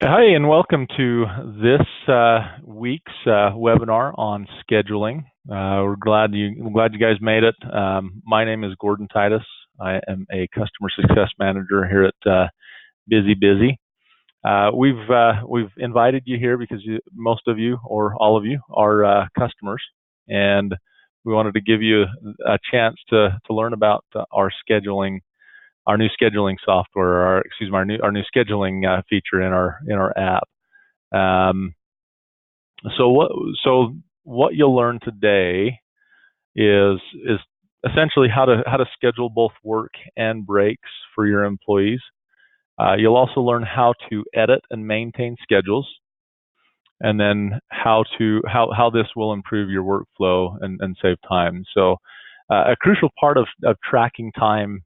Hi, and welcome to this week's webinar on scheduling. We're glad you guys made it. My name is Gordon Titus. I am a customer success manager here at BusyBusy. We've invited you here because most of you or all of you are customers, and we wanted to give you a chance to learn about our new scheduling software, our new scheduling feature in our app. So what you'll learn today is essentially how to schedule both work and breaks for your employees. You'll also learn how to edit and maintain schedules, and then how this will improve your workflow and save time. So a crucial part of tracking time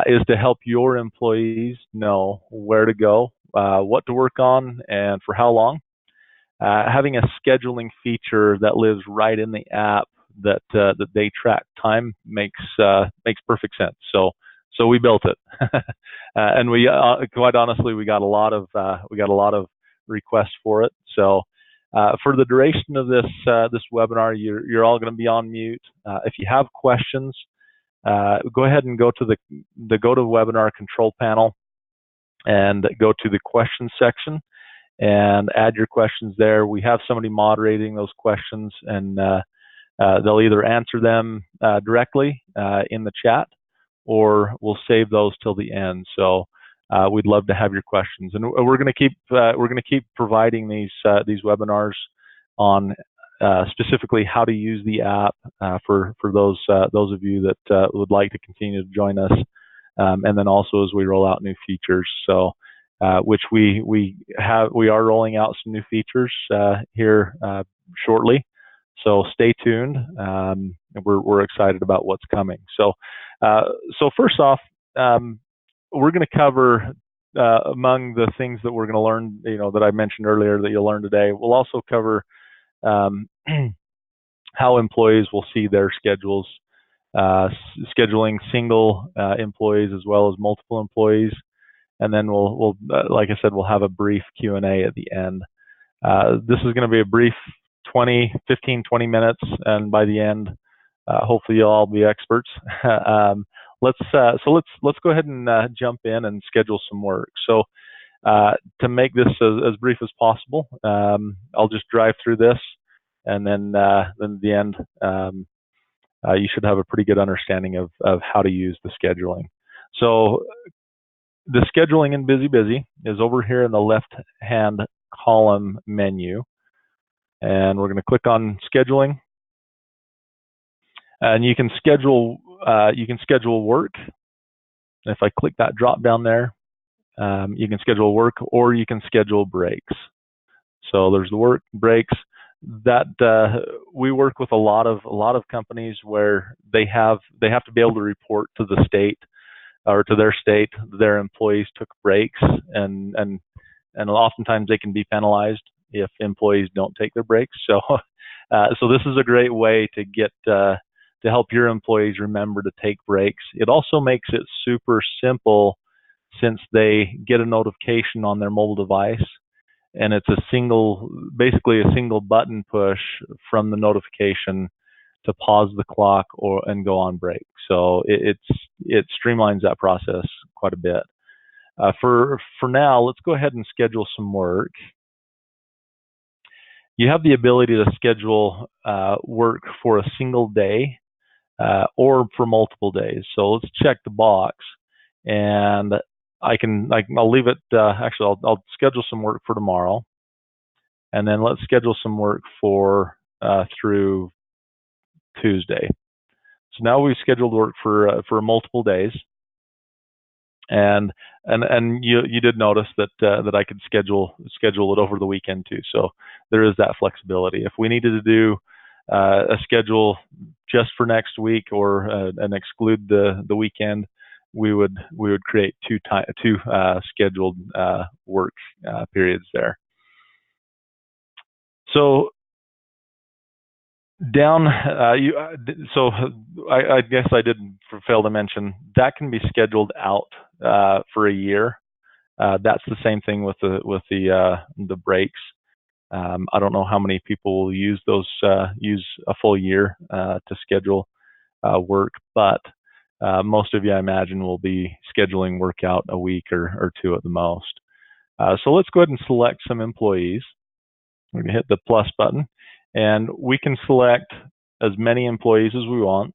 is to help your employees know where to go, what to work on, and for how long. Having a scheduling feature that lives right in the app that they track time makes perfect sense. So we built it, and we quite honestly we got a lot of requests for it. So for the duration of this webinar, you're all going to be on mute. If you have questions, go ahead and go to the GoToWebinar control panel and go to the questions section and add your questions there. We have somebody moderating those questions, and they'll either answer them directly in the chat, or we'll save those till the end. So we'd love to have your questions, and we're going to keep providing these webinars on specifically how to use the app for those of you that would like to continue to join us, and then also as we roll out new features. So which we are rolling out some new features here shortly. So stay tuned. We're excited about what's coming. So first off, we're going to cover among the things that we're going to learn, that I mentioned earlier that you'll learn today. We'll also cover how employees will see their schedules, scheduling single employees as well as multiple employees, and then we'll like I said, we'll have a brief Q&A at the end. This is going to be a brief 15, 20 minutes, and by the end, hopefully you'll all be experts. Let's go ahead and jump in and schedule some work. So to make this as brief as possible, I'll just drive through this, and then at the end, you should have a pretty good understanding of how to use the scheduling. So the scheduling in BusyBusy is over here in the left-hand column menu, and we're going to click on scheduling, and you can schedule work. If I click that drop down there, you can schedule work or you can schedule breaks. So there's the work, breaks. That we work with a lot of companies where they have to be able to report to the state or to their state their employees took breaks, and oftentimes they can be penalized if employees don't take their breaks. So so this is a great way to get to help your employees remember to take breaks. It also makes it super simple, since they get a notification on their mobile device, and it's basically a single button push from the notification to pause the clock and go on break. So it streamlines that process quite a bit. For now, let's go ahead and schedule some work. You have the ability to schedule work for a single day or for multiple days. So let's check the box, and I'll leave it. Actually, I'll schedule some work for tomorrow, and then let's schedule some work for through Tuesday. So now we've scheduled work for multiple days, and you did notice that I could schedule it over the weekend too. So there is that flexibility. If we needed to do a schedule just for next week and exclude the weekend, we would create two scheduled work periods there. So down, so I guess I did fail to mention that can be scheduled out for a year. That's the same thing with the breaks. I don't know how many people will use those use a full year to schedule work, but most of you, I imagine, will be scheduling work out a week or two at the most. So let's go ahead and select some employees. We're going to hit the plus button, and we can select as many employees as we want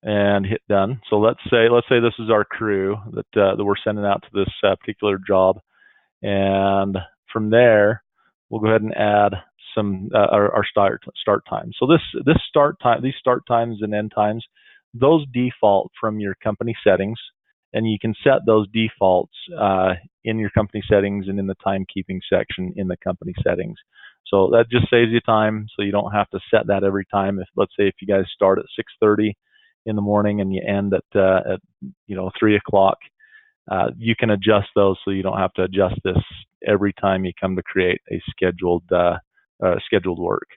and hit done. So let's say this is our crew that we're sending out to this particular job, and from there we'll go ahead and add some our start time. So these start times and end times, those default from your company settings, and you can set those defaults in your company settings and in the timekeeping section in the company settings. So that just saves you time, so you don't have to set that every time. Let's say if you guys start at 6:30 in the morning and you end at 3 o'clock, you can adjust those so you don't have to adjust this every time you come to create a scheduled work.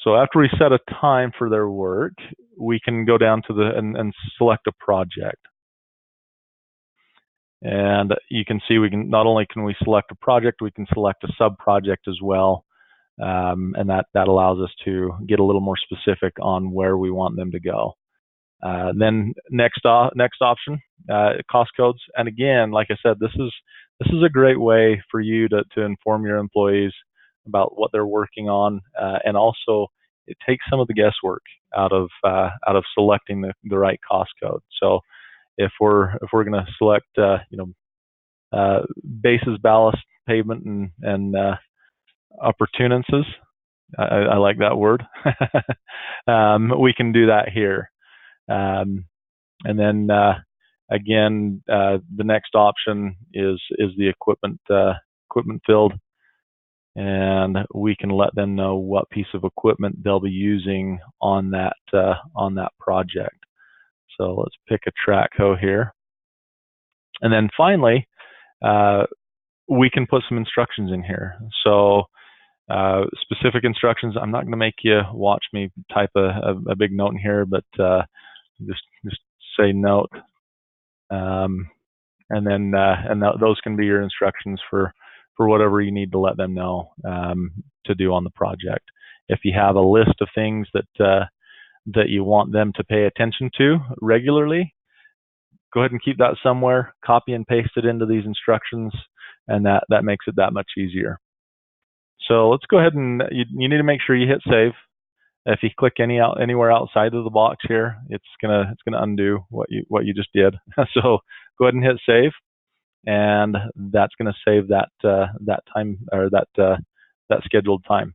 So after we set a time for their work, we can go down to and select a project. And you can see we can not only can we select a project, we can select a sub-project as well. And that allows us to get a little more specific on where we want them to go. Then next option, cost codes. And again, like I said, this is a great way for you to inform your employees about what they're working on, and also it takes some of the guesswork out of selecting the right cost code. So if we're going to select bases, ballast, pavement, and appurtenances, I like that word. We can do that here. And then again, the next option is the equipment field, and we can let them know what piece of equipment they'll be using on that project. So let's pick a track hoe here, and then finally we can put some instructions in here. So specific instructions. I'm not going to make you watch me type a big note in here, but just say note, and then those can be your instructions for whatever you need to let them know to do on the project. If you have a list of things that you want them to pay attention to regularly, go ahead and keep that somewhere, copy and paste it into these instructions, and that makes it that much easier. So let's go ahead and you need to make sure you hit save. If you click anywhere outside of the box here, it's gonna undo what you just did. So go ahead and hit save, and that's gonna save that time, or that scheduled time.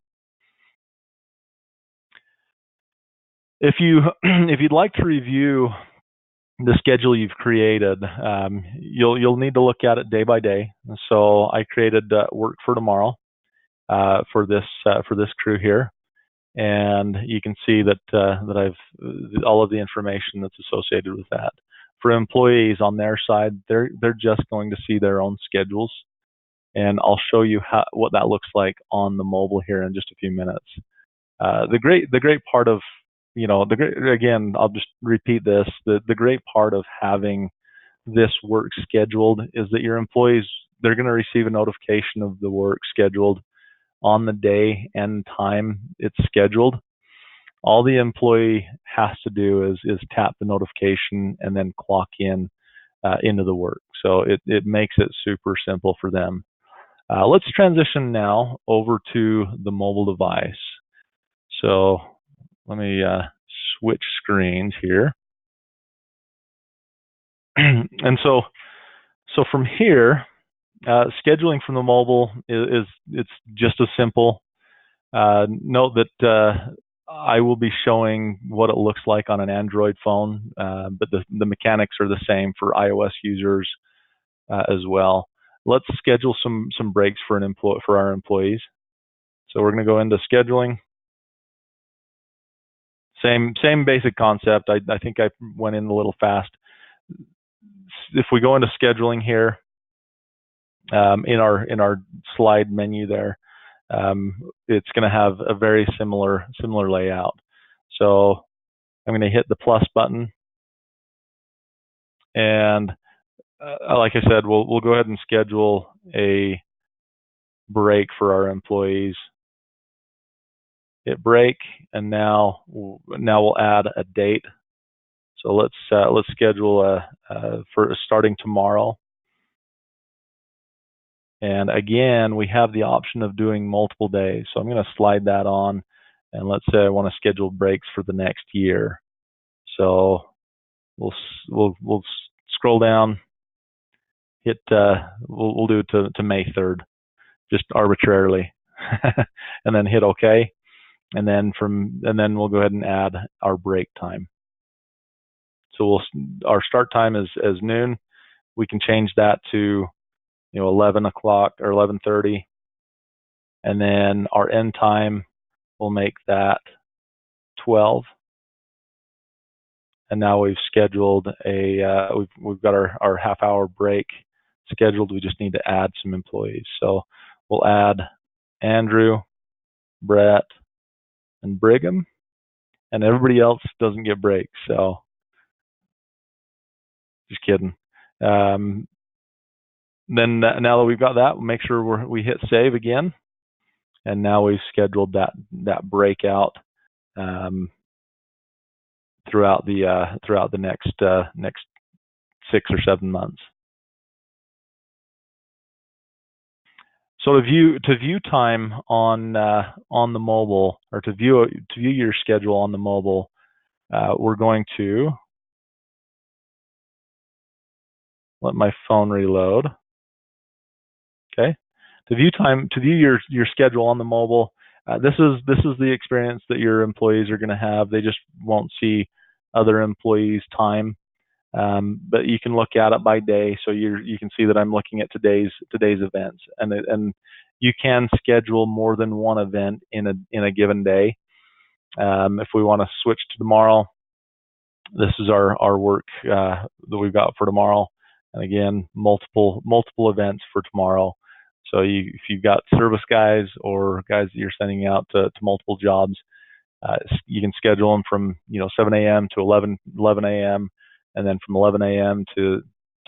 If you'd like to review the schedule you've created, you'll need to look at it day by day. So I created work for tomorrow for this crew here. And you can see that I've all of the information that's associated with that. For employees on their side, they're just going to see their own schedules, and I'll show you what that looks like on the mobile here in just a few minutes. The great part of again, I'll just repeat this. The great part of having this work scheduled is that your employees, they're going to receive a notification of the work scheduled on the day and time it's scheduled. All the employee has to do is tap the notification and then clock in into the work. So it makes it super simple for them. Let's transition now over to the mobile device. So let me switch screens here. And so from here, scheduling from the mobile it's just as simple. Note that I will be showing what it looks like on an Android phone, but the mechanics are the same for iOS users as well. Let's schedule some breaks for our employees. So we're going to go into scheduling. Same basic concept. I think I went in a little fast. If we go into scheduling here, in our slide menu there, it's going to have a very similar layout. So I'm going to hit the plus button, And like I said, we'll go ahead and schedule a break for our employees. Hit break, and now we'll add a date. So let's schedule for starting tomorrow. And again, we have the option of doing multiple days. So I'm going to slide that on, and let's say I want to schedule breaks for the next year. So we'll scroll down, hit we'll do it to May 3rd, just arbitrarily, and then hit OK. And then we'll go ahead and add our break time. So our start time is noon. We can change that to 11 o'clock or 11:30, and then our end time we'll make that 12. And now we've scheduled we've got our half-hour break scheduled. We just need to add some employees. So we'll add Andrew, Brett, and Brigham, and everybody else doesn't get breaks. So just kidding. Then now that we've got that, we'll make sure we hit save again, and now we've scheduled that breakout throughout the next 6 or 7 months. So to view time on the mobile, or to view your schedule on the mobile, we're going to let my phone reload. Okay. To view your schedule on the mobile, this is the experience that your employees are going to have. They just won't see other employees' time, but you can look at it by day. So you can see that I'm looking at today's events, and you can schedule more than one event in a given day. If we want to switch to tomorrow, this is our work that we've got for tomorrow, and again, multiple events for tomorrow. So if you've got service guys or guys that you're sending out to multiple jobs, you can schedule them from 7 a.m. to 11 a.m. and then from 11 a.m. to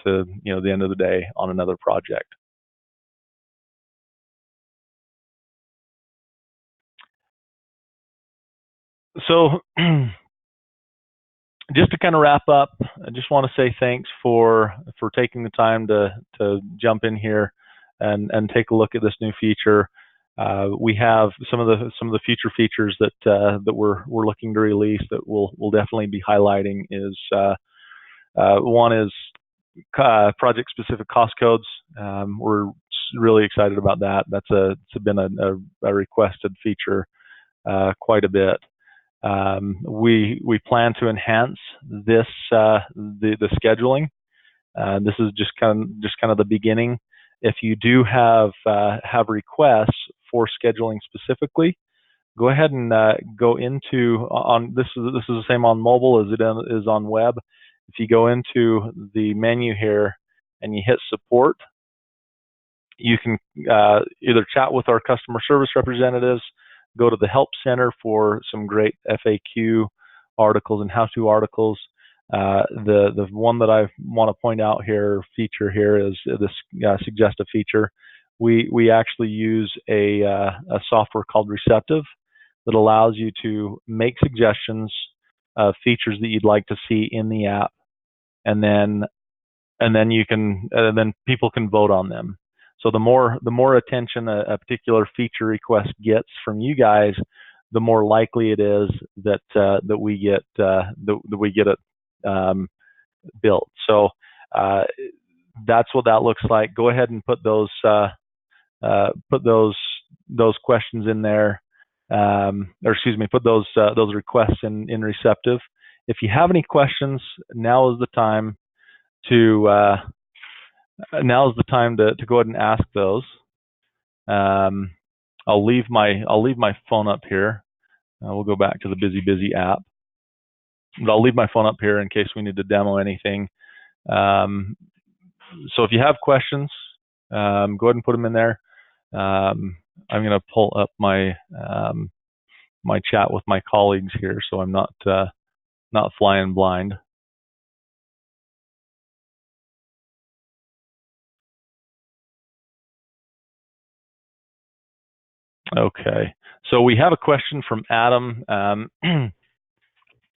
the end of the day on another project. So just to kind of wrap up, I just want to say thanks for taking the time to jump in here and take a look at this new feature. We have some of the future features that we're looking to release that we'll definitely be highlighting. Is one is project specific cost codes. We're really excited about that. It's been a requested feature quite a bit. We plan to enhance this the scheduling. This is just kind of the beginning. If you do have requests for scheduling specifically, go ahead and go into this is the same on mobile as it is on web. If you go into the menu here and you hit support, you can either chat with our customer service representatives, go to the Help Center for some great FAQ articles and how-to articles. The one that I want to point out here, feature here, is this suggestive feature. We actually use a software called Receptive that allows you to make suggestions of features that you'd like to see in the app, and then people can vote on them. So the more attention a particular feature request gets from you guys, the more likely it is that we get it built. So that's what that looks like. Go ahead and put those questions in there, put those requests in Receptive. If you have any questions, now is the time to go ahead and ask those. I'll leave my phone up here. We'll go back to the BusyBusy app, but I'll leave my phone up here in case we need to demo anything. So if you have questions, go ahead and put them in there. I'm going to pull up my my chat with my colleagues here, so I'm not flying blind. Okay. So we have a question from Adam.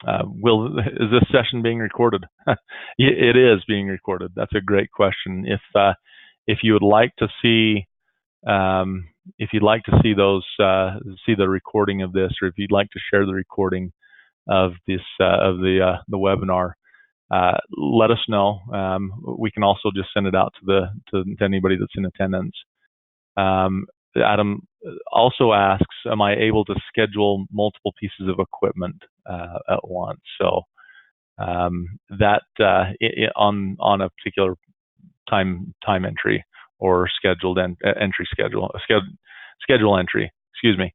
Is this session being recorded? It is being recorded. That's a great question. If you would like to see if you'd like to see those see the recording of this, or if you'd like to share the recording of this of the webinar, let us know. We can also just send it out to anybody that's in attendance. Adam also asks, am I able to schedule multiple pieces of equipment at once? So that on a particular time entry or scheduled entry schedule entry, excuse me,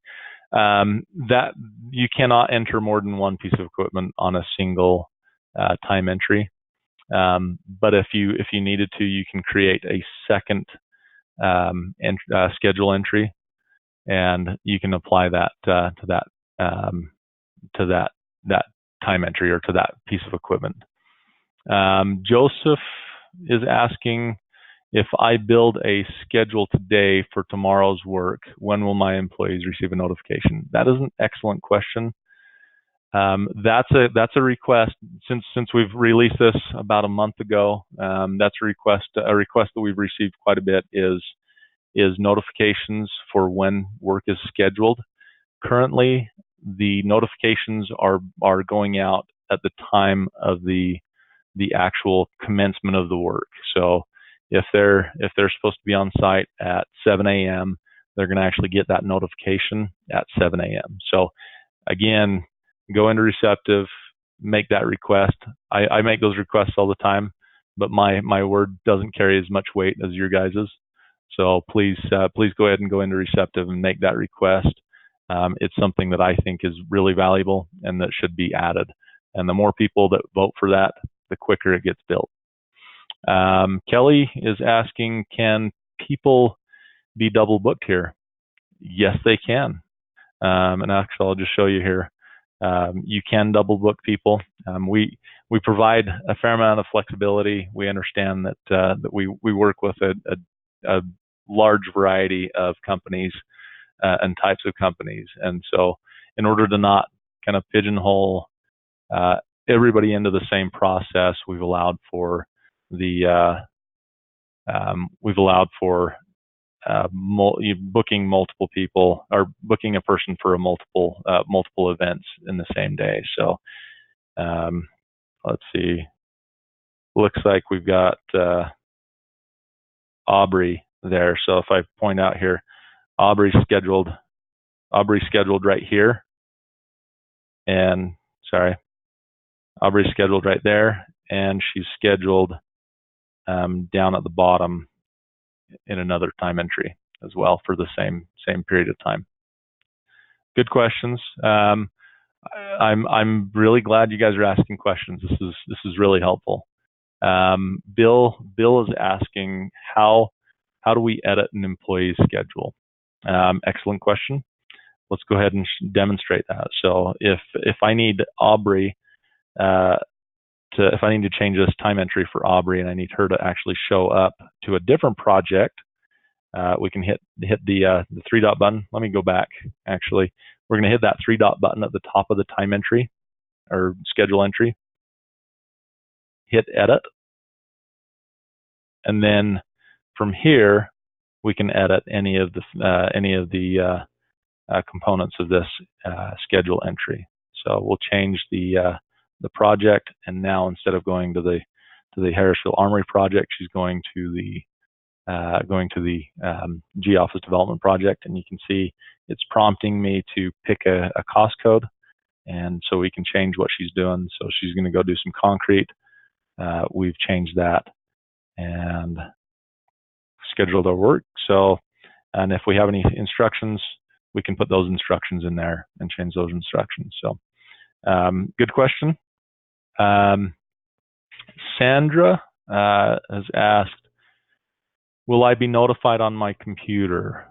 that you cannot enter more than one piece of equipment on a single time entry. But if you needed to, you can create a second schedule entry, and you can apply that to that time entry or to that piece of equipment. Joseph is asking, if I build a schedule today for tomorrow's work, when will my employees receive a notification? That is an excellent question. That's a request since we've released this about a month ago. That's a request that we've received quite a bit is notifications for when work is scheduled. Currently, the notifications are going out at the time of the actual commencement of the work. So if they're supposed to be on site at 7 a.m., they're going to actually get that notification at 7 a.m. So again, go into Receptive, make that request. I make those requests all the time, but my word doesn't carry as much weight as your guys's. So please go ahead and go into Receptive and make that request. It's something that I think is really valuable and that should be added. And the more people that vote for that, the quicker it gets built. Kelly is asking, can people be double booked here? Yes, they can. And actually, I'll just show you here. You can double book people. We provide a fair amount of flexibility. We understand that we work with a large variety of companies and types of companies, and so in order to not kind of pigeonhole everybody into the same process, we've allowed for booking multiple people or booking a person for a multiple events in the same day. So let's see. Looks like we've got Aubrey there. So if I point out here, Aubrey's scheduled right here, and Aubrey's scheduled right there, and she's scheduled down at the bottom in another time entry as well for the same period of time. Good questions. I'm really glad you guys are asking questions. This is really helpful. Bill is asking, how do we edit an employee's schedule? Excellent question. Let's go ahead and demonstrate that. So if I need Aubrey if I need to change this time entry for Aubrey and I need her to actually show up to a different project, we can hit the three dot button. Let me go back. Actually, we're going to hit that three dot button at the top of the time entry or schedule entry. Hit edit, and then from here we can edit any of the components of this schedule entry. So we'll change the project, and now instead of going to the Harrisville Armory project, she's going to the G-Office Development project, and you can see it's prompting me to pick a cost code, and so we can change what she's doing. So she's going to go do some concrete. We've changed that and scheduled our work. So, and if we have any instructions, we can put those instructions in there and change those instructions. So, good question. Sandra has asked, will I be notified on my computer?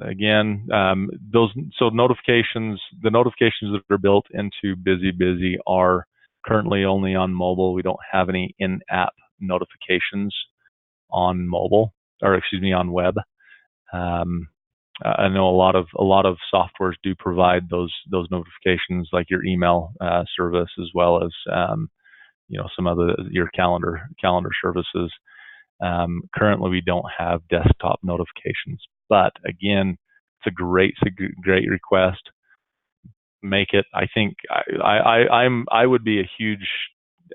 Again, the notifications that are built into BusyBusy are currently only on mobile. We don't have any in-app notifications on mobile, or excuse me, on web. I know a lot of softwares do provide those notifications, like your email service, as well as some other your calendar services. Currently, we don't have desktop notifications, but again, it's a great request. Make it. I think I would be a huge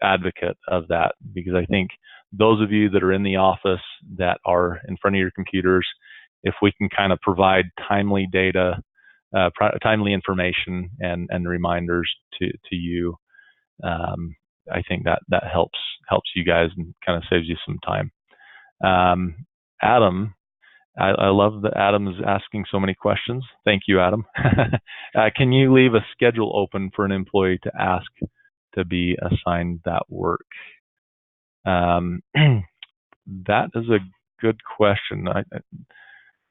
advocate of that, because I think those of you that are in the office, that are in front of your computers, if we can kind of provide timely data, timely information, and reminders to you, I think that helps you guys and kind of saves you some time. Adam, I love that Adam is asking so many questions. Thank you, Adam. Can you leave a schedule open for an employee to ask to be assigned that work? That is a good question.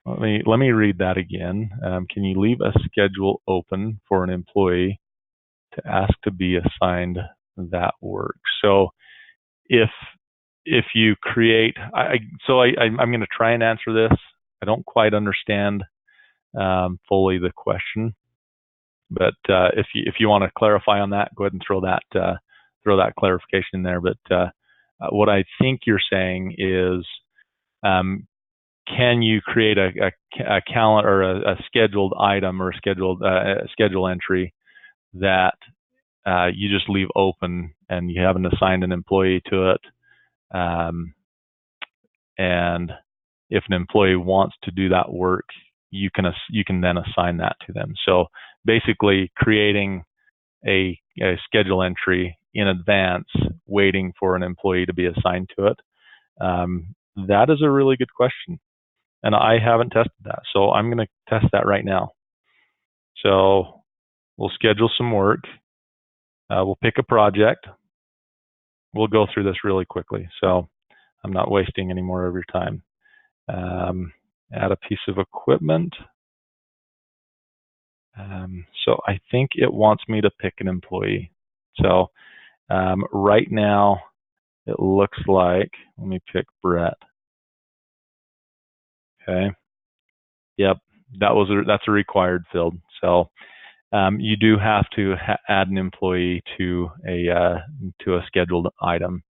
Let me read that again. Can you leave a schedule open for an employee to ask to be assigned that work? So if you create, I'm going to try and answer this. I don't quite understand fully the question, but if you want to clarify on that, go ahead and throw that clarification in there. But what I think you're saying is, can you create a calendar or a scheduled item or a schedule entry that you just leave open and you haven't assigned an employee to it? And if an employee wants to do that work, you can then assign that to them. So basically, creating a schedule entry in advance, waiting for an employee to be assigned to it. That is a really good question, and I haven't tested that, so I'm going to test that right now. So we'll schedule some work. We'll pick a project. We'll go through this really quickly, so I'm not wasting any more of your time. Add a piece of equipment. So I think it wants me to pick an employee. So right now, it looks like, let me pick Brett. Okay. Yep, that's a required field. So you do have to add an employee to a scheduled item.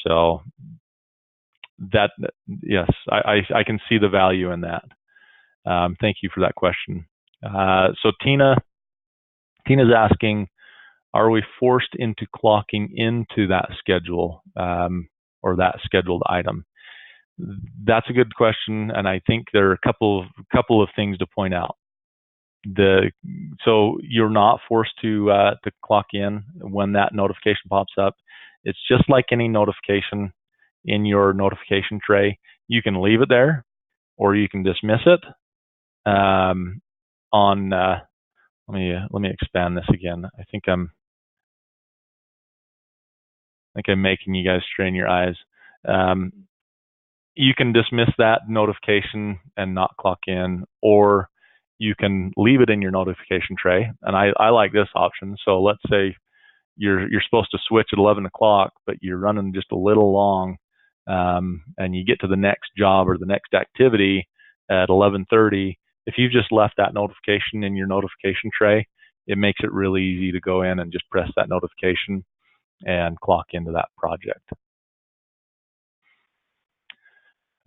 So that, yes, I can see the value in that. Thank you for that question. So Tina's asking, are we forced into clocking into that schedule or that scheduled item? That's a good question, and I think there are a couple of things to point out. So you're not forced to clock in when that notification pops up. It's just like any notification in your notification tray. You can leave it there, or you can dismiss it. Let me expand this again. I think I'm making you guys strain your eyes. You can dismiss that notification and not clock in, or you can leave it in your notification tray. And I like this option. So let's say you're supposed to switch at 11 o'clock, but you're running just a little long, and you get to the next job or the next activity at 11:30. If you just left that notification in your notification tray, it makes it really easy to go in and just press that notification and clock into that project.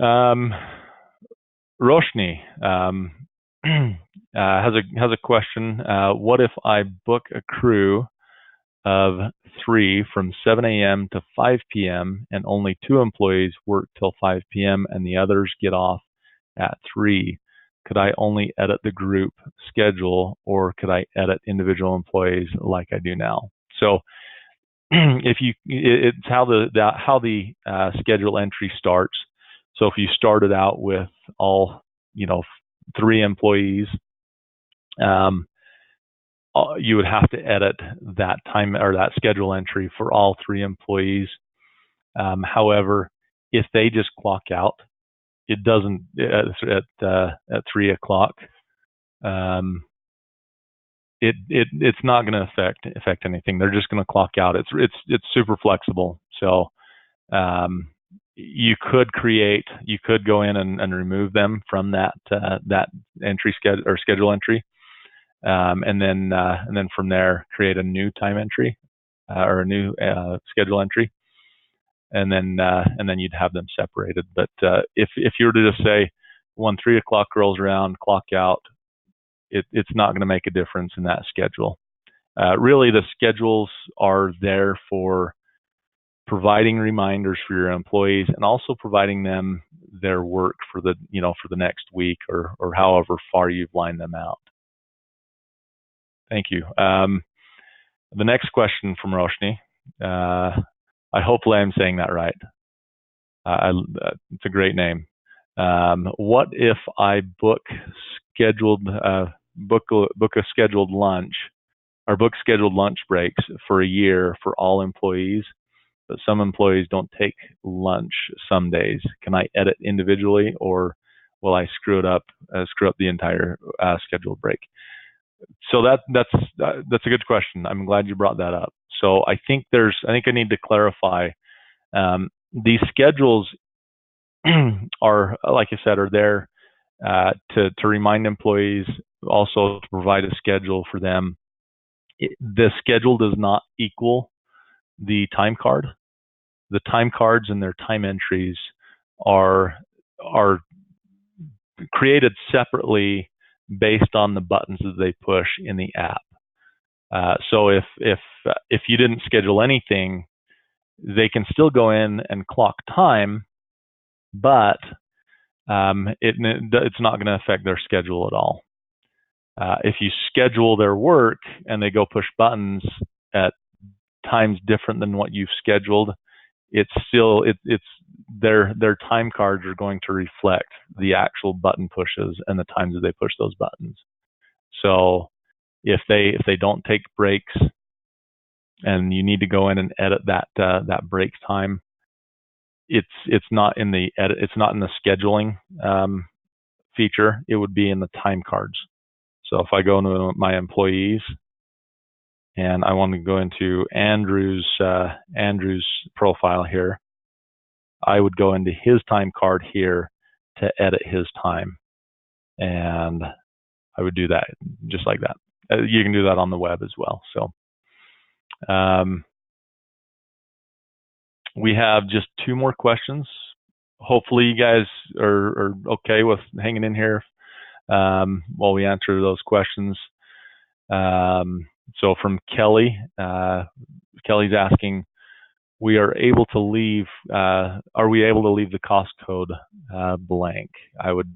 Roshni has a question. What if I book a crew of 3 from 7 a.m. to 5 p.m. and only 2 employees work till 5 p.m. and the others get off at 3? Could I only edit the group schedule, or could I edit individual employees like I do now? So it's how the schedule entry starts. So if you started out with all 3 employees, you would have to edit that time or that schedule entry for all 3 employees. However, if they just clock out, it doesn't at 3 o'clock. It's not going to affect anything. They're just going to clock out. It's super flexible. So you could go in and remove them from that entry schedule entry, and then from there create a new time entry or a new schedule entry, and then you'd have them separated. But if you were to just say when 3 o'clock rolls around, clock out, it's not going to make a difference in that schedule. Really, the schedules are there for providing reminders for your employees and also providing them their work for the next week or however far you've lined them out. Thank you. The next question from Roshni. I hopefully I'm saying that right. It's a great name. What if I book a scheduled lunch or book scheduled lunch breaks for a year for all employees, but some employees don't take lunch some days? Can I edit individually, or will I screw up the entire scheduled break? So that's a good question. I'm glad you brought that up. So I think I need to clarify. These schedules are, like I said, are there to remind employees, also to provide a schedule for them. The schedule does not equal the time card. The time cards and their time entries are created separately based on the buttons that they push in the app. So if you didn't schedule anything, they can still go in and clock time, but it's not going to affect their schedule at all. If you schedule their work and they go push buttons at times different than what you've scheduled, it's their time cards are going to reflect the actual button pushes and the times that they push those buttons. So if they don't take breaks and you need to go in and edit that break time, it's not in the scheduling feature. It would be in the time cards. So if I go into my employees and I want to go into Andrew's profile here, I would go into his time card here to edit his time, and I would do that just like that. You can do that on the web as well. So we have just 2 more questions. Hopefully you guys are okay with hanging in here while we answer those questions. So from Kelly, Kelly's asking, are we able to leave the cost code blank? I would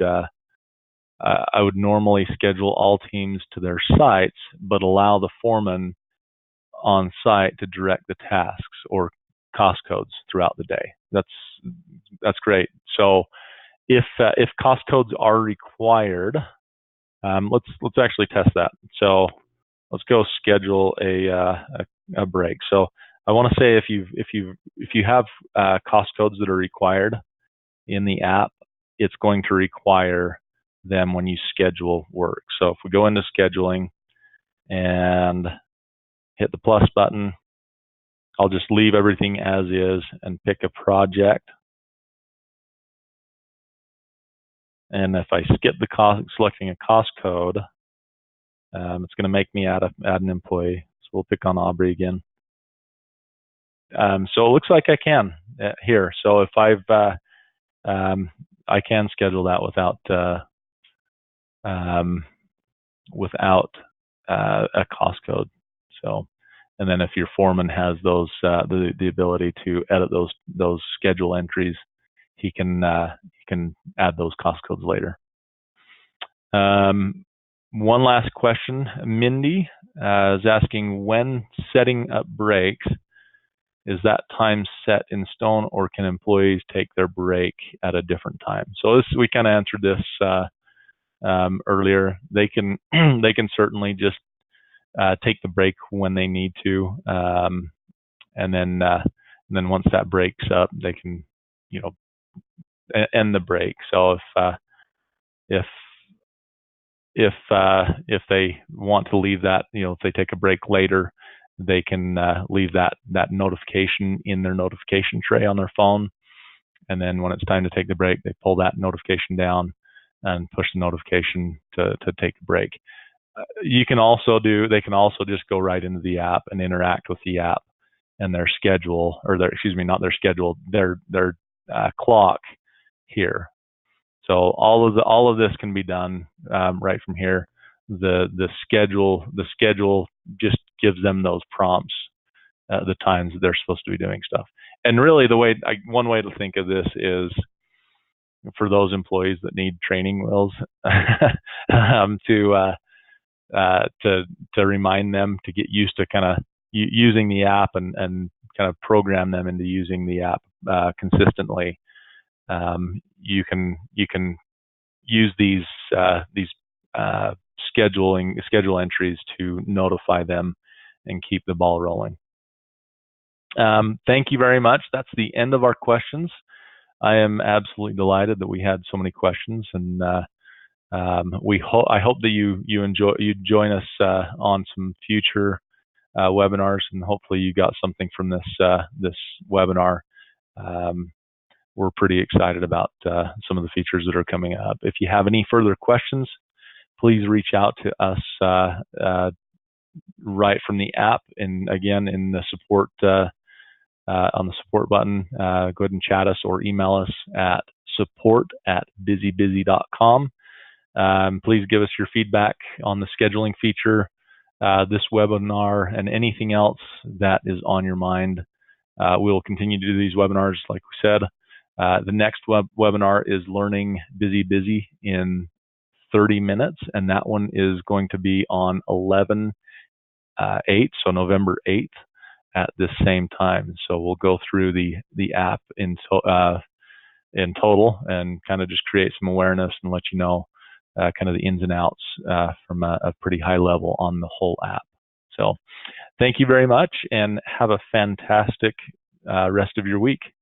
normally schedule all teams to their sites, but allow the foreman on site to direct the tasks or cost codes throughout the day. That's great. So if cost codes are required, let's actually test that. So let's go schedule a break. So I want to say if you have cost codes that are required in the app, it's going to require them when you schedule work. So if we go into scheduling and hit the plus button, I'll just leave everything as is and pick a project. And if I skip selecting a cost code, it's going to make me add an employee. So we'll pick on Aubrey again. So it looks like I can here. So if I can schedule that without a cost code. So, and then if your foreman has those the ability to edit those schedule entries, he can add those cost codes later. One last question. Mindy is asking, when setting up breaks, is that time set in stone, or can employees take their break at a different time? So we kind of answered this earlier. They can certainly just take the break when they need to, and then once that breaks up, they can end the break. So if they want to leave that, if they take a break later, they can leave that notification in their notification tray on their phone, and then when it's time to take the break, they pull that notification down and push the notification to take a break. They can also just go right into the app and interact with the app and their schedule, or not their schedule, their clock here. So all of this can be done right from here. The schedule just gives them those prompts, the times that they're supposed to be doing stuff. And really, one way to think of this is for those employees that need training wheels to remind them to get used to kind of using the app and kind of program them into using the app consistently. You can use these schedule entries to notify them and keep the ball rolling. Thank you very much. That's the end of our questions. I am absolutely delighted that we had so many questions, and I hope that you join us on some future webinars, and hopefully you got something from this webinar. We're pretty excited about some of the features that are coming up. If you have any further questions, please reach out to us right from the app, and again in the support on the support button. Go ahead and chat us or email us at support@busybusy.com. Please give us your feedback on the scheduling feature, this webinar, and anything else that is on your mind. We'll continue to do these webinars, like we said. The next webinar is Learning BusyBusy in 30 minutes, and that one is going to be on 11/8, so November 8th at this same time. So we'll go through the app in total and kind of just create some awareness and let you know kind of the ins and outs from a pretty high level on the whole app. So thank you very much, and have a fantastic rest of your week.